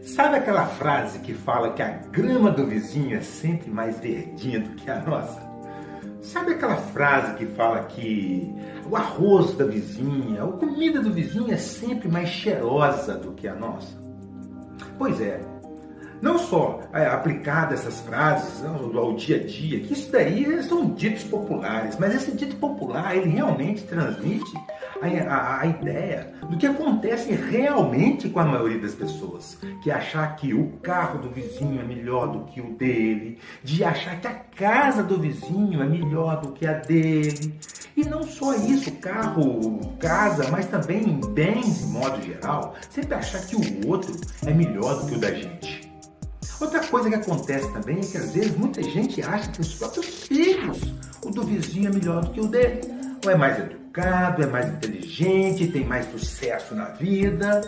Sabe aquela frase que fala que a grama do vizinho é sempre mais verdinha do que a nossa? Sabe aquela frase que fala que o arroz da vizinha, a comida do vizinho é sempre mais cheirosa do que a nossa? Pois é, não só aplicada essas frases ao dia a dia, que isso daí são ditos populares, mas esse dito popular, ele realmente transmite a ideia do que acontece realmente com a maioria das pessoas, que é achar que o carro do vizinho é melhor do que o dele, de achar que a casa do vizinho é melhor do que a dele. E não só isso, carro, casa, mas também bens de modo geral, sempre achar que o outro é melhor do que o da gente. Outra coisa que acontece também é que às vezes muita gente acha que os próprios filhos, o do vizinho é melhor do que o dele. Ou é mais educado, é mais inteligente, tem mais sucesso na vida.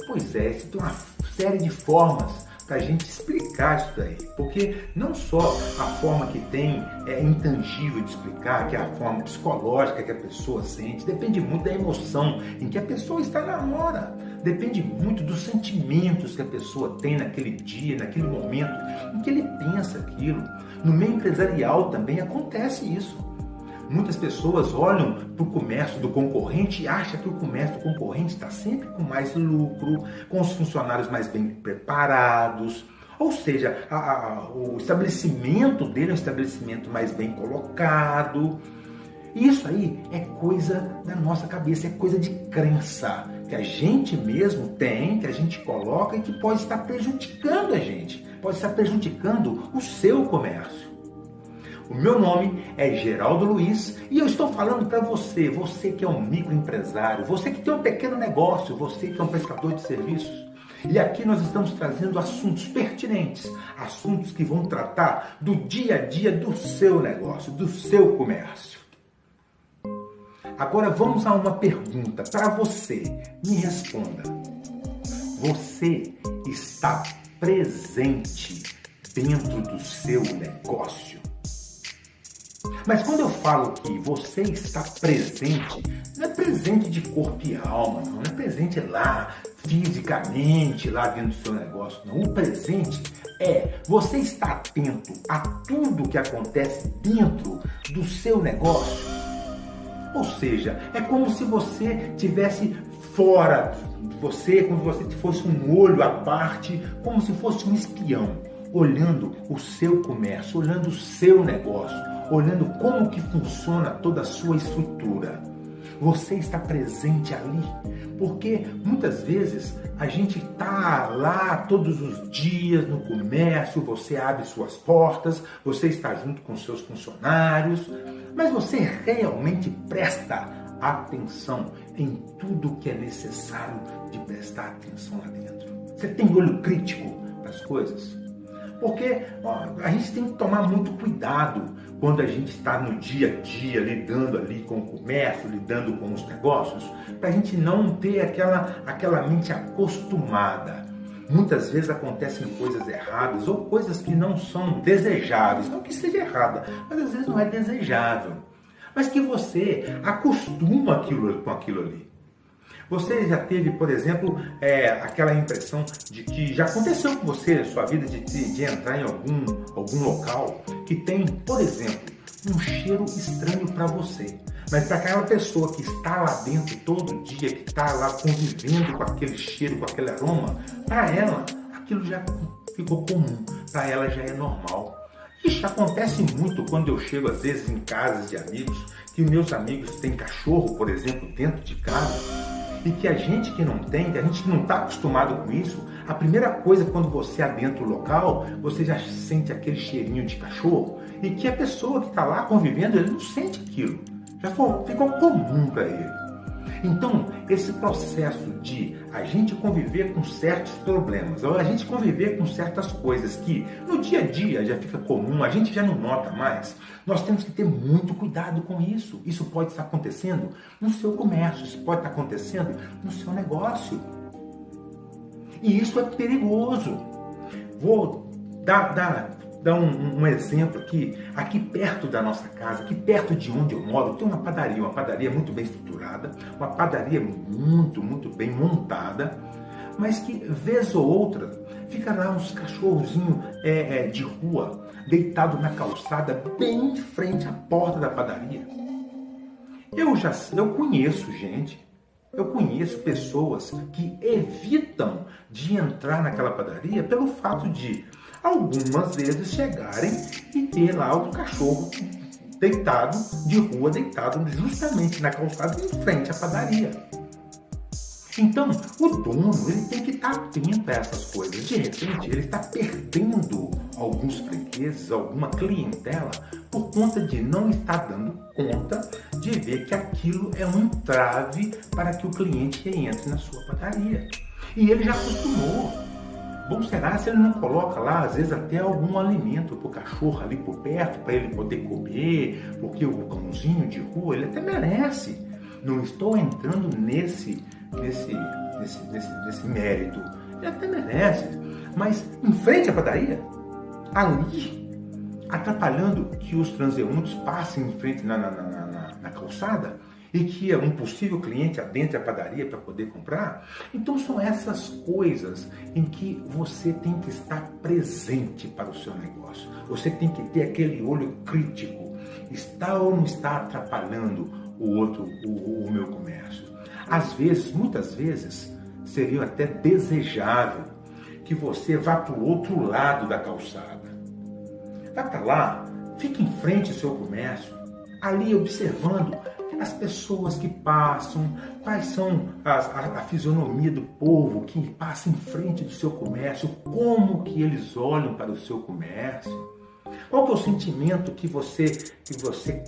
Pois é, isso tem uma série de formas para a gente explicar isso daí. Porque não só a forma que tem é intangível de explicar, que é a forma psicológica que a pessoa sente, depende muito da emoção em que a pessoa está na hora. Depende muito dos sentimentos que a pessoa tem naquele dia, naquele momento em que ele pensa aquilo. No meio empresarial também acontece isso. Muitas pessoas olham para o comércio do concorrente e acham que o comércio do concorrente está sempre com mais lucro, com os funcionários mais bem preparados. Ou seja, o estabelecimento dele é um estabelecimento mais bem colocado. E isso aí é coisa da nossa cabeça, é coisa de crença que a gente mesmo tem, que a gente coloca e que pode estar prejudicando a gente, pode estar prejudicando o seu comércio. O meu nome é Geraldo Luiz e eu estou falando para você, você que é um microempresário, você que tem um pequeno negócio, você que é um prestador de serviços. E aqui nós estamos trazendo assuntos pertinentes, assuntos que vão tratar do dia a dia do seu negócio, do seu comércio. Agora vamos a uma pergunta para você. Me responda. Você está presente dentro do seu negócio? Mas quando eu falo que você está presente, não é presente de corpo e alma, não é presente lá fisicamente, lá dentro do seu negócio, não. O presente é você estar atento a tudo que acontece dentro do seu negócio. Ou seja, é como se você tivesse fora de você, como se você fosse um olho à parte, como se fosse um espião, olhando o seu comércio, olhando o seu negócio, olhando como que funciona toda a sua estrutura. Você está presente ali, porque muitas vezes a gente está lá todos os dias no comércio, você abre suas portas, você está junto com seus funcionários, mas você realmente presta atenção em tudo que é necessário de prestar atenção lá dentro. Você tem olho crítico para as coisas? Porque a gente tem que tomar muito cuidado quando a gente está no dia a dia, lidando ali com o comércio, lidando com os negócios, para a gente não ter aquela mente acostumada. Muitas vezes acontecem coisas erradas ou coisas que não são desejáveis. Não que seja errada, mas às vezes não é desejável. Mas que você acostuma com aquilo ali. Você já teve, por exemplo, aquela impressão de que já aconteceu com você na sua vida de entrar em algum local que tem, por exemplo, um cheiro estranho para você. Mas para aquela pessoa que está lá dentro todo dia, que está lá convivendo com aquele cheiro, com aquele aroma, para ela aquilo já ficou comum, para ela já é normal. Isso acontece muito quando eu chego às vezes em casas de amigos, que meus amigos têm cachorro, por exemplo, dentro de casa, e que a gente que não tem, que a gente não está acostumado com isso, a primeira coisa quando você adentra o local, você já sente aquele cheirinho de cachorro, e que a pessoa que está lá convivendo, ele não sente aquilo. Já ficou comum para ele. Então, esse processo de a gente conviver com certos problemas, ou a gente conviver com certas coisas que no dia a dia já fica comum, a gente já não nota mais, nós temos que ter muito cuidado com isso. Isso pode estar acontecendo no seu comércio, isso pode estar acontecendo no seu negócio. E isso é perigoso. Vou dar um exemplo aqui perto da nossa casa, aqui perto de onde eu moro, tem uma padaria muito bem estruturada, uma padaria muito, muito bem montada, mas que, vez ou outra, fica lá uns cachorrozinhos de rua, deitado na calçada, bem em frente à porta da padaria. Eu conheço gente, eu conheço pessoas que evitam de entrar naquela padaria pelo fato de, algumas vezes, chegarem e ter lá o cachorro deitado de rua, deitado justamente na calçada em frente à padaria. Então, o dono ele tem que estar atento a essas coisas. De repente, ele está perdendo alguns fregueses, alguma clientela, por conta de não estar dando conta de ver que aquilo é um entrave para que o cliente entre na sua padaria. E ele já acostumou. Bom será se ele não coloca lá, às vezes, até algum alimento para o cachorro ali por perto, para ele poder comer, porque o cãozinho de rua, ele até merece. Não estou entrando nesse mérito. Ele até merece. Mas em frente à padaria, ali, atrapalhando que os transeuntes passem em frente na calçada e que um possível cliente adentre a padaria para poder comprar. Então são essas coisas em que você tem que estar presente para o seu negócio. Você tem que ter aquele olho crítico. Está ou não está atrapalhando o meu comércio? Às vezes, muitas vezes, seria até desejável que você vá para o outro lado da calçada. Vá para lá, fique em frente ao seu comércio, ali observando as pessoas que passam, quais são a fisionomia do povo que passa em frente do seu comércio, como que eles olham para o seu comércio. Qual que é o sentimento que você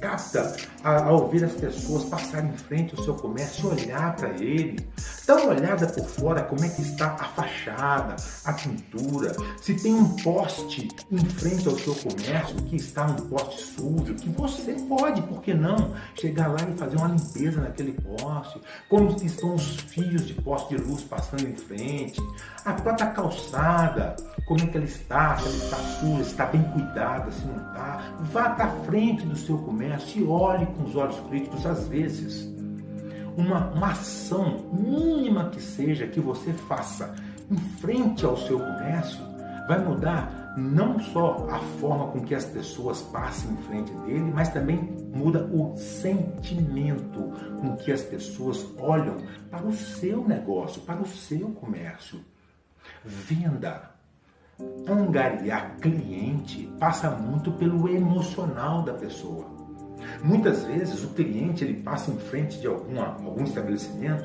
capta ao ver as pessoas passarem em frente ao seu comércio, olhar para ele? Dá uma olhada por fora, como é que está a fachada, a pintura, se tem um poste em frente ao seu comércio que está um poste sujo, que você pode, por que não, chegar lá e fazer uma limpeza naquele poste, como que estão os fios de poste de luz passando em frente, a própria calçada, como é que ela está, se ela está suja, se está bem cuidada, se não está. Vá para frente do seu comércio e olhe com os olhos críticos. Às vezes, uma ação mínima que seja que você faça em frente ao seu comércio vai mudar não só a forma com que as pessoas passam em frente dele, mas também muda o sentimento com que as pessoas olham para o seu negócio, para o seu comércio. Venda, angariar cliente passa muito pelo emocional da pessoa. Muitas vezes o cliente ele passa em frente de algum estabelecimento,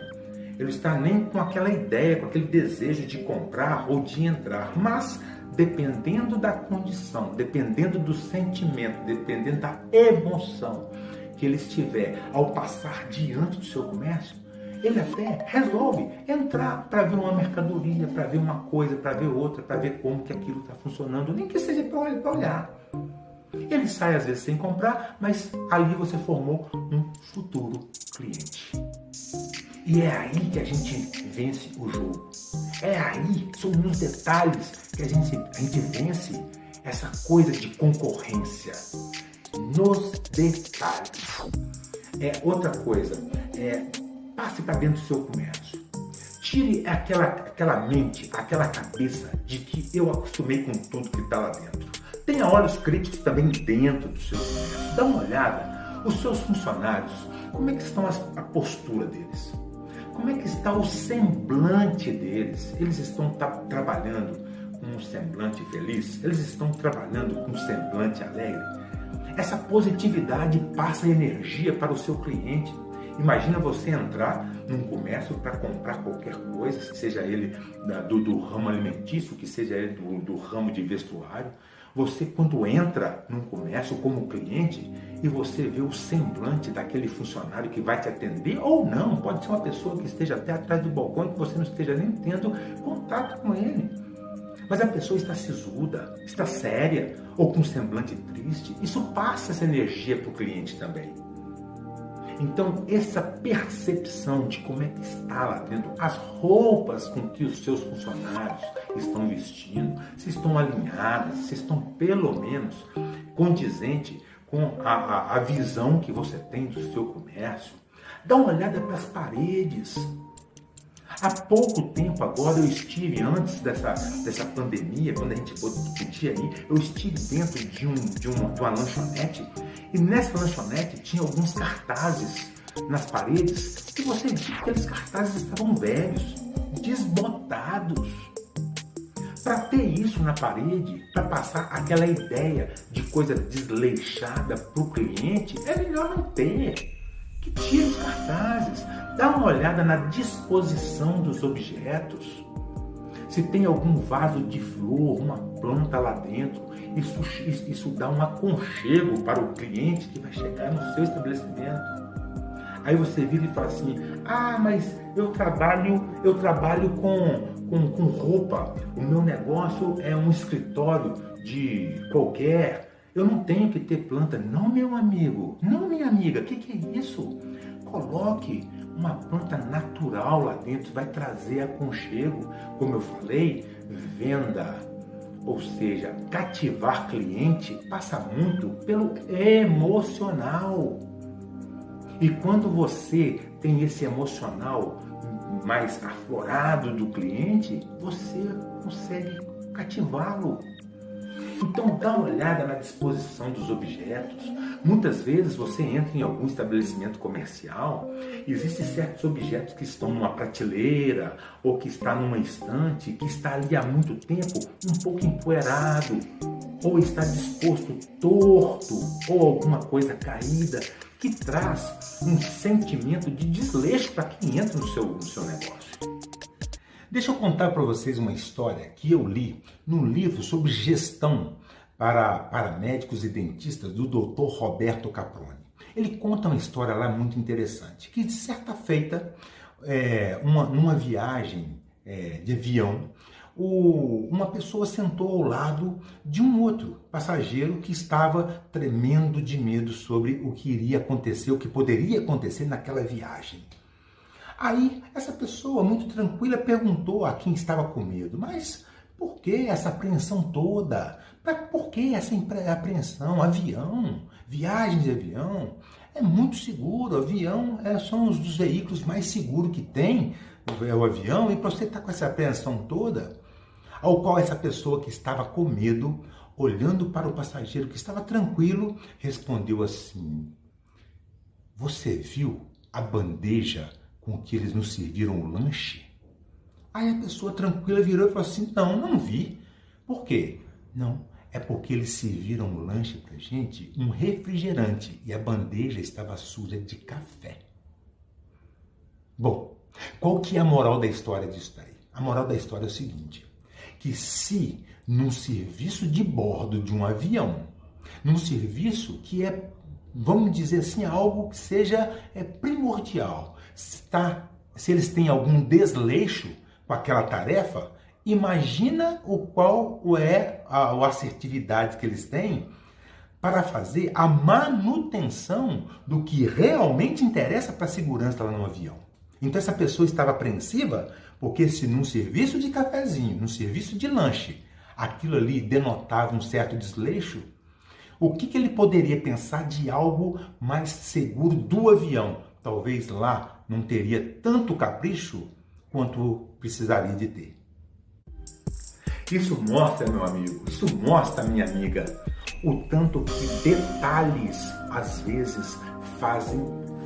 ele está nem com aquela ideia, com aquele desejo de comprar ou de entrar, mas dependendo da condição, dependendo do sentimento, dependendo da emoção que ele estiver ao passar diante do seu comércio, ele até resolve entrar para ver uma mercadoria, para ver uma coisa, para ver outra, para ver como que aquilo está funcionando, nem que seja para olhar. Ele sai às vezes sem comprar, mas ali você formou um futuro cliente. E é aí que a gente vence o jogo. É aí, são nos detalhes que a gente vence essa coisa de concorrência. Nos detalhes. Outra coisa, passe para dentro do seu comércio. Tire aquela mente, aquela cabeça de que eu acostumei com tudo que está lá dentro. Tenha olhos críticos também dentro do seu comércio. Dá uma olhada. Os seus funcionários, como é que estão a postura deles? Como é que está o semblante deles? Eles estão trabalhando com um semblante feliz? Eles estão trabalhando com um semblante alegre? Essa positividade passa energia para o seu cliente. Imagina você entrar num comércio para comprar qualquer coisa, seja ele do ramo alimentício, que seja ele do ramo de vestuário. Você, quando entra num comércio como cliente e você vê o semblante daquele funcionário que vai te atender, ou não, pode ser uma pessoa que esteja até atrás do balcão e que você não esteja nem tendo contato com ele. Mas a pessoa está sisuda, está séria, ou com um semblante triste, isso passa essa energia para o cliente também. Então, essa percepção de como é que está lá dentro, as roupas com que os seus funcionários estão vestindo, se estão alinhadas, se estão pelo menos condizentes com a visão que você tem do seu comércio. Dá uma olhada para as paredes. Há pouco tempo agora eu estive, antes dessa pandemia, quando a gente podia ir, eu estive dentro de uma lanchonete, e nessa lanchonete tinha alguns cartazes nas paredes, e você viu que aqueles cartazes estavam velhos, desbotados. Para ter isso na parede, para passar aquela ideia de coisa desleixada para o cliente, é melhor não ter. Que tire os cartazes, dá uma olhada na disposição dos objetos. Se tem algum vaso de flor, uma planta lá dentro, isso dá um aconchego para o cliente que vai chegar no seu estabelecimento. Aí você vira e fala assim, mas eu trabalho com roupa, o meu negócio é um escritório de qualquer, eu não tenho que ter planta. Não, meu amigo, não, minha amiga, o que é isso? Coloque uma planta natural lá dentro, vai trazer aconchego, como eu falei, venda. Ou seja, cativar cliente passa muito pelo emocional. E quando você tem esse emocional mais aflorado do cliente, você consegue cativá-lo. Então dá uma olhada na disposição dos objetos. Muitas vezes você entra em algum estabelecimento comercial, existem certos objetos que estão numa prateleira ou que está numa estante, que está ali há muito tempo, um pouco empoeirado, ou está disposto torto, ou alguma coisa caída, que traz um sentimento de desleixo para quem entra no seu negócio. Deixa eu contar para vocês uma história que eu li num livro sobre gestão para médicos e dentistas do Dr. Roberto Caproni. Ele conta uma história lá muito interessante, que de certa feita, numa viagem de avião, uma pessoa sentou ao lado de um outro passageiro que estava tremendo de medo sobre o que iria acontecer, o que poderia acontecer naquela viagem. Aí, essa pessoa, muito tranquila, perguntou a quem estava com medo, mas por que essa apreensão toda? Por que essa apreensão? Avião, viagem de avião, é muito seguro, avião são um dos veículos mais seguros que tem, é o avião, e para você estar com essa apreensão toda, ao qual essa pessoa que estava com medo, olhando para o passageiro que estava tranquilo, respondeu assim: você viu a bandeja com que eles nos serviram o lanche? Aí a pessoa tranquila virou e falou assim: não vi. Por quê? Não, é porque eles serviram o lanche pra gente, um refrigerante, e a bandeja estava suja de café. Bom, qual que é a moral da história disso daí? A moral da história é o seguinte, que se num serviço de bordo de um avião, num serviço que vamos dizer assim, algo que seja primordial, se eles têm algum desleixo com aquela tarefa, imagina qual é a assertividade que eles têm para fazer a manutenção do que realmente interessa para a segurança lá no avião. Então essa pessoa estava apreensiva porque se num serviço de cafezinho, num serviço de lanche, aquilo ali denotava um certo desleixo, o que ele poderia pensar de algo mais seguro do avião? Talvez lá não teria tanto capricho quanto precisaria de ter. Isso mostra, meu amigo, isso mostra, minha amiga, o tanto que detalhes às vezes fazem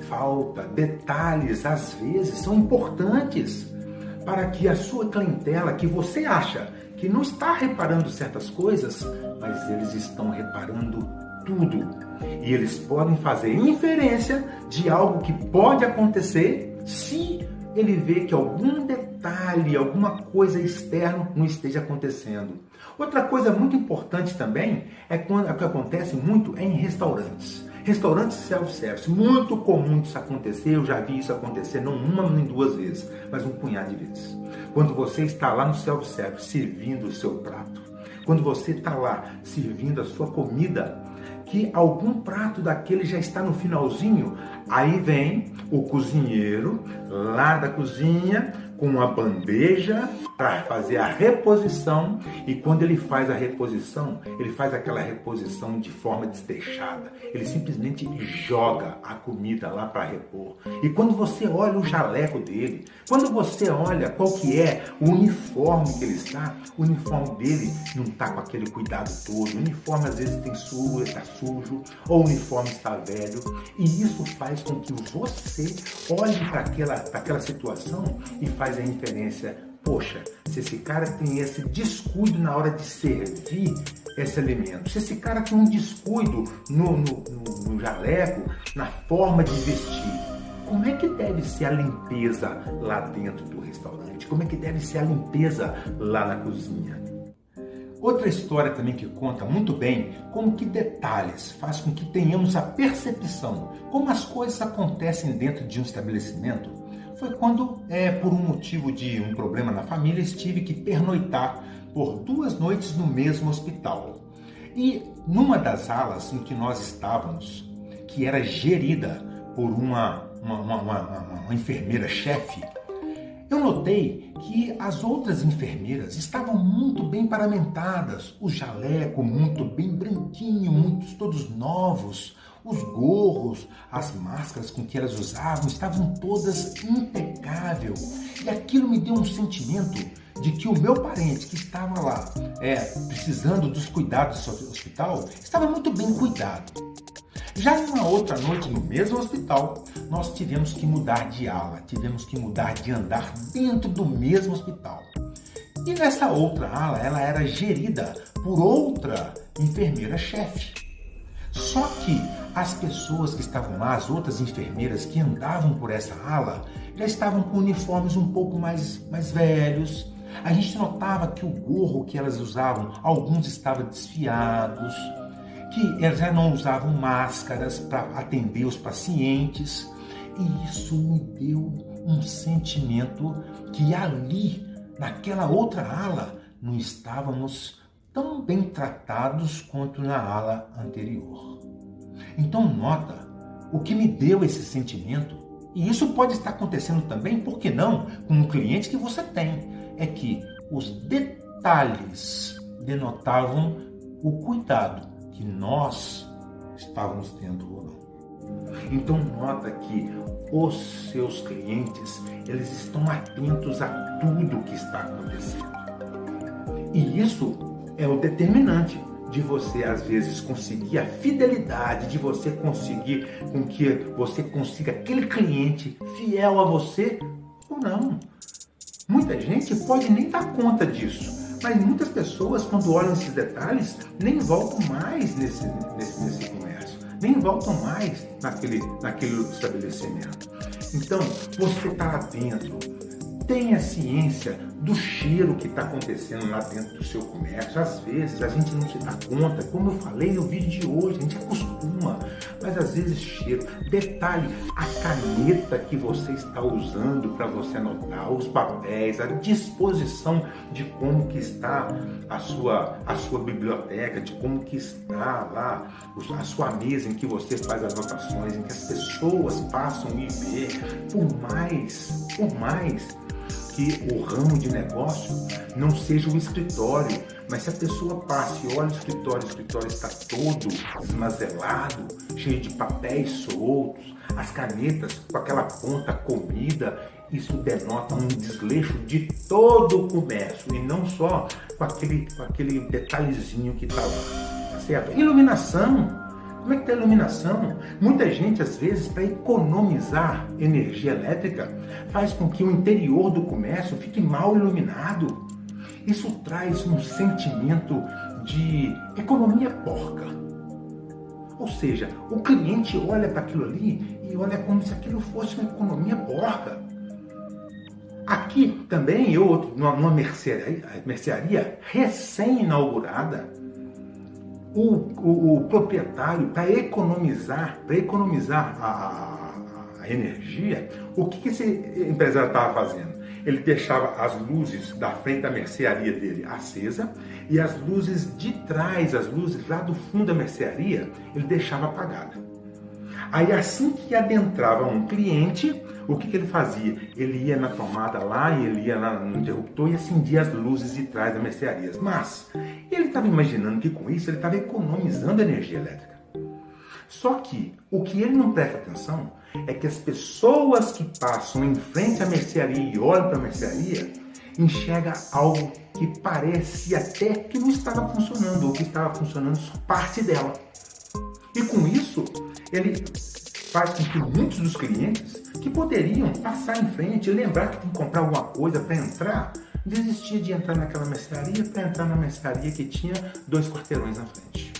falta. Detalhes às vezes são importantes para que a sua clientela, que você acha que não está reparando certas coisas, mas eles estão reparando tudo. E eles podem fazer inferência de algo que pode acontecer se ele vê que algum detalhe, alguma coisa externa não esteja acontecendo. Outra coisa muito importante também é quando o que acontece muito em restaurantes. Restaurantes self-service, muito comum isso acontecer, eu já vi isso acontecer não uma nem duas vezes, mas um punhado de vezes. Quando você está lá no self-service servindo o seu prato, quando você está lá servindo a sua comida, que algum prato daquele já está no finalzinho, aí vem o cozinheiro lá da cozinha com uma bandeja para fazer a reposição, e quando ele faz a reposição, ele faz aquela reposição de forma desleixada. Ele simplesmente joga a comida lá para repor. E quando você olha o jaleco dele, quando você olha qual que é o uniforme que ele está, o uniforme dele não está com aquele cuidado todo. O uniforme às vezes está sujo, ou o uniforme está velho, e isso faz com que você olhe para aquela situação e faz a inferência: poxa, se esse cara tem esse descuido na hora de servir esse alimento, se esse cara tem um descuido no jaleco, na forma de vestir, como é que deve ser a limpeza lá dentro do restaurante? Como é que deve ser a limpeza lá na cozinha? Outra história também que conta muito bem como que detalhes faz com que tenhamos a percepção como as coisas acontecem dentro de um estabelecimento foi quando, por um motivo de um problema na família, estive que pernoitar por 2 noites no mesmo hospital. E numa das alas em que nós estávamos, que era gerida por uma enfermeira-chefe, eu notei que as outras enfermeiras estavam muito bem paramentadas, o jaleco muito bem branquinho, muitos todos novos, os gorros, as máscaras com que elas usavam estavam todas impecáveis. E aquilo me deu um sentimento de que o meu parente que estava lá precisando dos cuidados do hospital estava muito bem cuidado. Já numa outra noite no mesmo hospital, nós tivemos que mudar de ala, tivemos que mudar de andar dentro do mesmo hospital. E nessa outra ala, ela era gerida por outra enfermeira-chefe. Só que as pessoas que estavam lá, as outras enfermeiras que andavam por essa ala, já estavam com uniformes um pouco mais velhos. A gente notava que o gorro que elas usavam, alguns estavam desfiados, que elas já não usavam máscaras para atender os pacientes. E isso me deu um sentimento que ali, naquela outra ala, não estávamos tão bem tratados quanto na ala anterior. Então nota o que me deu esse sentimento, e isso pode estar acontecendo também, por que não, com um cliente que você tem, é que os detalhes denotavam o cuidado que nós estávamos tendo ou não. Então nota que os seus clientes, eles estão atentos a tudo que está acontecendo. E isso é o determinante de você, às vezes, conseguir a fidelidade, de você conseguir com que você consiga aquele cliente fiel a você ou não. Muita gente pode nem dar conta disso, mas muitas pessoas, quando olham esses detalhes, nem voltam mais nesse comércio, nem voltam mais naquele estabelecimento. Então, você está lá dentro, tenha ciência do cheiro que está acontecendo lá dentro do seu comércio. Às vezes a gente não se dá conta, como eu falei no vídeo de hoje, a gente acostuma, mas às vezes cheiro. Detalhe, a caneta que você está usando para você anotar, os papéis, a disposição de como que está a sua biblioteca, de como que está lá a sua mesa em que você faz as anotações, em que as pessoas passam e vê, por mais que o ramo de negócio não seja o escritório, mas se a pessoa passa e olha o escritório está todo esmazelado, cheio de papéis soltos, as canetas com aquela ponta comida, isso denota um desleixo de todo o comércio e não só com aquele detalhezinho que está lá, tá certo? Iluminação. Como é que está a iluminação? Muita gente, às vezes, para economizar energia elétrica, faz com que o interior do comércio fique mal iluminado. Isso traz um sentimento de economia porca. Ou seja, o cliente olha para aquilo ali e olha como se aquilo fosse uma economia porca. Aqui também, numa mercearia recém-inaugurada, o proprietário, para economizar a energia, o que esse empresário estava fazendo? Ele deixava as luzes da frente da mercearia dele acesa e as luzes de trás, as luzes lá do fundo da mercearia, ele deixava apagada. Aí assim que adentrava um cliente, o que ele fazia? Ele ia na tomada lá, e ele ia lá no interruptor e acendia as luzes de trás da mercearia. Mas ele estava imaginando que com isso ele estava economizando energia elétrica. Só que o que ele não presta atenção é que as pessoas que passam em frente à mercearia e olham para a mercearia enxergam algo que parece até que não estava funcionando, ou que estava funcionando só parte dela. E com isso, ele faz com que muitos dos clientes que poderiam passar em frente e lembrar que tem que comprar alguma coisa para entrar, desistia de entrar naquela mercearia para entrar na mercearia que tinha 2 quarteirões na frente.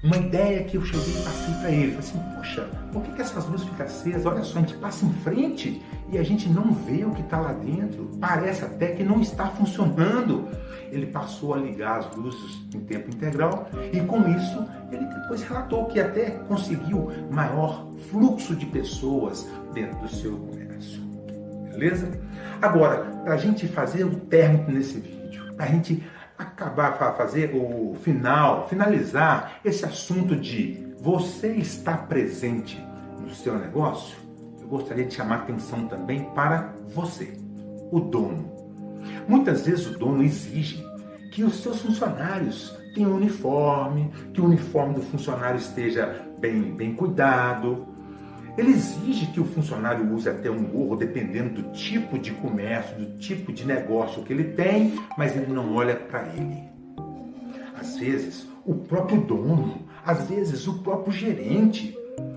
Uma ideia que eu cheguei e passei para ele, falei assim, poxa, por que essas luzes ficam acesas? Olha só, a gente passa em frente e a gente não vê o que está lá dentro, parece até que não está funcionando. Ele passou a ligar as luzes em tempo integral e com isso ele depois relatou que até conseguiu maior fluxo de pessoas dentro do seu comércio. Beleza? Agora, para a gente fazer o término nesse vídeo, para a gente acabar, fazer o finalizar esse assunto de você estar presente no seu negócio, eu gostaria de chamar a atenção também para você, o dono. Muitas vezes o dono exige que os seus funcionários tenham uniforme, que o uniforme do funcionário esteja bem cuidado. Ele exige que o funcionário use até um gorro, dependendo do tipo de comércio, do tipo de negócio que ele tem, mas ele não olha para ele. Às vezes, o próprio dono, às vezes o próprio gerente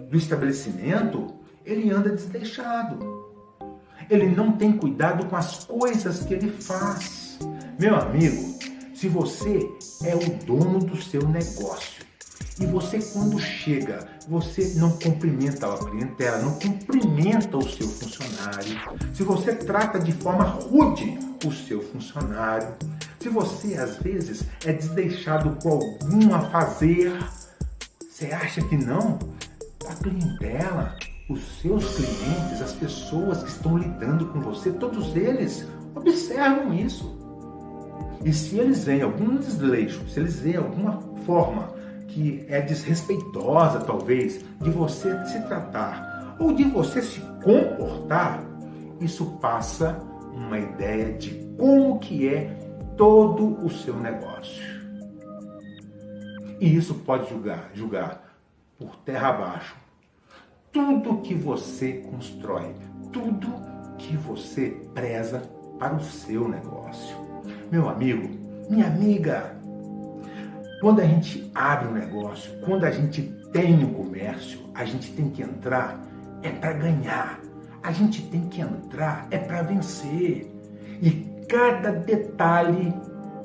do estabelecimento, ele anda desleixado. Ele não tem cuidado com as coisas que ele faz. Meu amigo, se você é o dono do seu negócio e você quando chega, você não cumprimenta a clientela, não cumprimenta o seu funcionário, se você trata de forma rude o seu funcionário, se você às vezes é desleixado com algum afazer, você acha que não? A clientela, os seus clientes, as pessoas que estão lidando com você, todos eles observam isso. E se eles veem algum desleixo, se eles veem alguma forma que é desrespeitosa, talvez, de você se tratar ou de você se comportar, isso passa uma ideia de como que é todo o seu negócio. E isso pode julgar por terra abaixo tudo que você constrói, tudo que você preza para o seu negócio. Meu amigo, minha amiga, quando a gente abre um negócio, quando a gente tem um comércio, a gente tem que entrar para ganhar. A gente tem que entrar para vencer. E cada detalhe,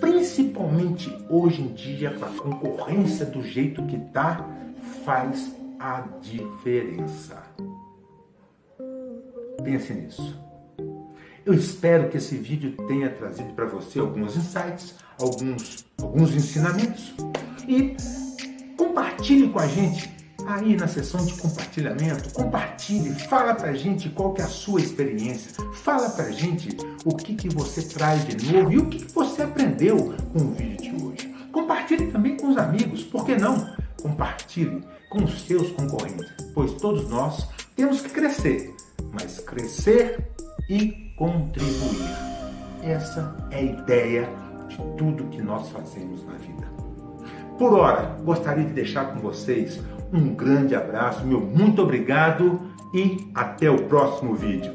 principalmente hoje em dia, com a concorrência do jeito que está, faz a diferença. Pense nisso. Eu espero que esse vídeo tenha trazido para você alguns insights, alguns ensinamentos. E compartilhe com a gente aí na seção de compartilhamento. Compartilhe, fala pra gente qual que é a sua experiência. Fala pra gente o que você traz de novo e o que você aprendeu com o vídeo de hoje. Compartilhe também com os amigos, por que não? Compartilhe com os seus concorrentes, pois todos nós temos que crescer, mas crescer e contribuir. Essa é a ideia de tudo que nós fazemos na vida. Por hora, gostaria de deixar com vocês um grande abraço, meu muito obrigado e até o próximo vídeo.